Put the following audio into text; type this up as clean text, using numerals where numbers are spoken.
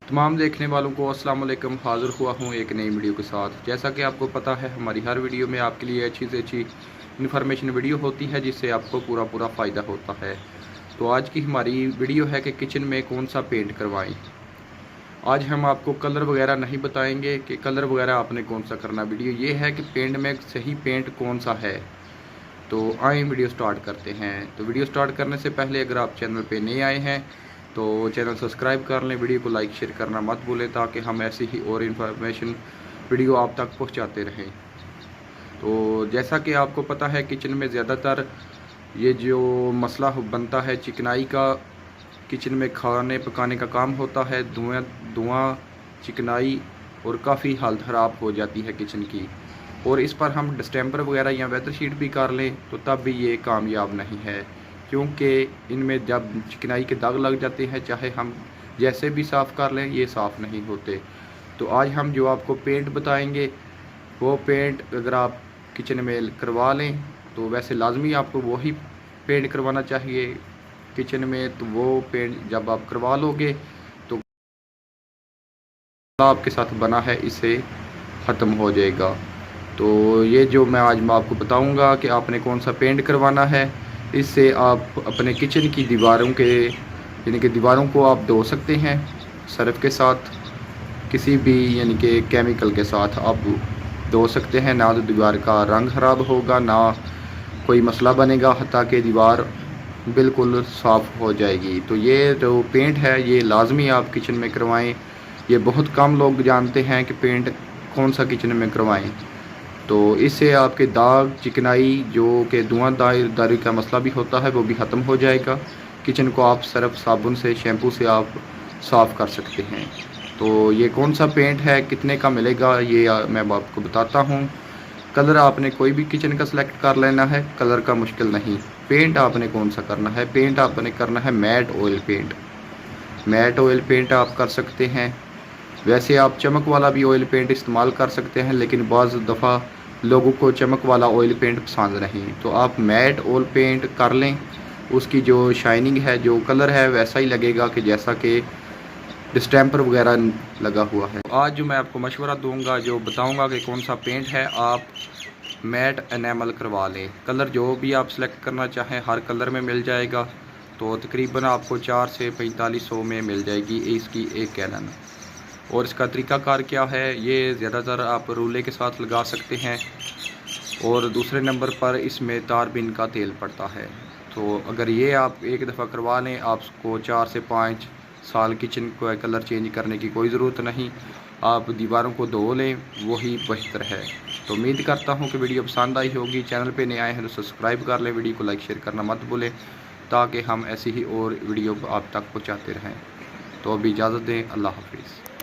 तमाम देखने वालों को अस्सलाम वालेकुम। हाज़िर हुआ हूँ एक नई वीडियो के साथ। जैसा कि आपको पता है, हमारी हर वीडियो में आपके लिए अच्छी से अच्छी इन्फॉर्मेशन वीडियो होती है जिससे आपको पूरा फ़ायदा होता है। तो आज की हमारी वीडियो है कि किचन में कौन सा पेंट करवाएं। आज हम आपको कलर वगैरह नहीं बताएंगे कि कलर वगैरह आपने कौन सा करना। वीडियो ये है कि पेंट में सही पेंट कौन सा है। तो आए वीडियो स्टार्ट करते हैं। तो वीडियो स्टार्ट करने से पहले अगर आप चैनल पे नए आए हैं तो चैनल सब्सक्राइब कर लें, वीडियो को लाइक शेयर करना मत भूलें ताकि हम ऐसी ही और इन्फॉर्मेशन वीडियो आप तक पहुंचाते रहें। तो जैसा कि आपको पता है, किचन में ज़्यादातर ये जो मसला बनता है चिकनाई का, किचन में खाने पकाने का काम होता है, धुआं चिकनाई और काफ़ी हालत ख़राब हो जाती है किचन की। और इस पर हम डिस्टेंपर वगैरह या वेदर शीट भी कर लें तो तब भी ये कामयाब नहीं है, क्योंकि इनमें जब चिकनाई के दाग लग जाते हैं, चाहे हम जैसे भी साफ़ कर लें ये साफ़ नहीं होते। तो आज हम जो आपको पेंट बताएंगे वो पेंट अगर आप किचन में करवा लें तो वैसे लाजमी आपको वही पेंट करवाना चाहिए किचन में। तो वो पेंट जब आप करवा लोगे तो आपके साथ बना है इससे ख़त्म हो जाएगा। तो ये जो मैं आज आपको बताऊंगा कि आपने कौन सा पेंट करवाना है, इससे आप अपने किचन की दीवारों के यानी कि दीवारों को आप धो सकते हैं सर्फ के साथ, किसी भी यानी कि केमिकल के साथ आप धो सकते हैं। ना तो दीवार का रंग ख़राब होगा, ना कोई मसला बनेगा, हत्ता कि दीवार बिल्कुल साफ़ हो जाएगी। तो ये जो पेंट है ये लाजमी आप किचन में करवाएं। ये बहुत कम लोग जानते हैं कि पेंट कौन सा किचन में करवाएं। तो इससे आपके दाग चिकनाई जो कि धुआंधारी का मसला भी होता है वो भी ख़त्म हो जाएगा। किचन को आप सर्फ साबुन से शैम्पू से आप साफ़ कर सकते हैं। तो ये कौन सा पेंट है, कितने का मिलेगा, ये मैं आपको बताता हूँ। कलर आपने कोई भी किचन का सिलेक्ट कर लेना है, कलर का मुश्किल नहीं। पेंट आपने कौन सा करना है, पेंट आपने करना है matt oil paint. Matt oil paint आप कर सकते हैं। वैसे आप चमक वाला भी ऑयल पेंट इस्तेमाल कर सकते हैं, लेकिन बाज़ दफ़ा लोगों को चमक वाला ऑयल पेंट पसंद नहीं। तो आप मैट ऑयल पेंट कर लें, उसकी जो शाइनिंग है, जो कलर है वैसा ही लगेगा कि जैसा कि डिस्टेंपर वगैरह लगा हुआ है। आज जो मैं आपको मशवरा दूंगा, जो बताऊंगा कि कौन सा पेंट है, आप मैट एनेमल करवा लें। कलर जो भी आप सेलेक्ट करना चाहें हर कलर में मिल जाएगा। तो तकरीबन आपको 4 से 4500 में मिल जाएगी इसकी एक गैलन। और इसका तरीकाकार क्या है, ये ज़्यादातर आप रूले के साथ लगा सकते हैं। और दूसरे नंबर पर इसमें तारबीन का तेल पड़ता है। तो अगर ये आप एक दफ़ा करवा लें, आपको 4 से 5 साल किचन को कलर चेंज करने की कोई ज़रूरत नहीं। आप दीवारों को धो लें, वही बेहतर है। तो उम्मीद करता हूँ कि वीडियो पसंद आई होगी। चैनल पे नए आए हैं तो सब्सक्राइब कर लें, वीडियो को लाइक शेयर करना मत भूलें ताकि हम ऐसी ही और वीडियो आप तक पहुँचाते रहें। तो अभी इजाज़त दें, अल्लाह हाफिज़।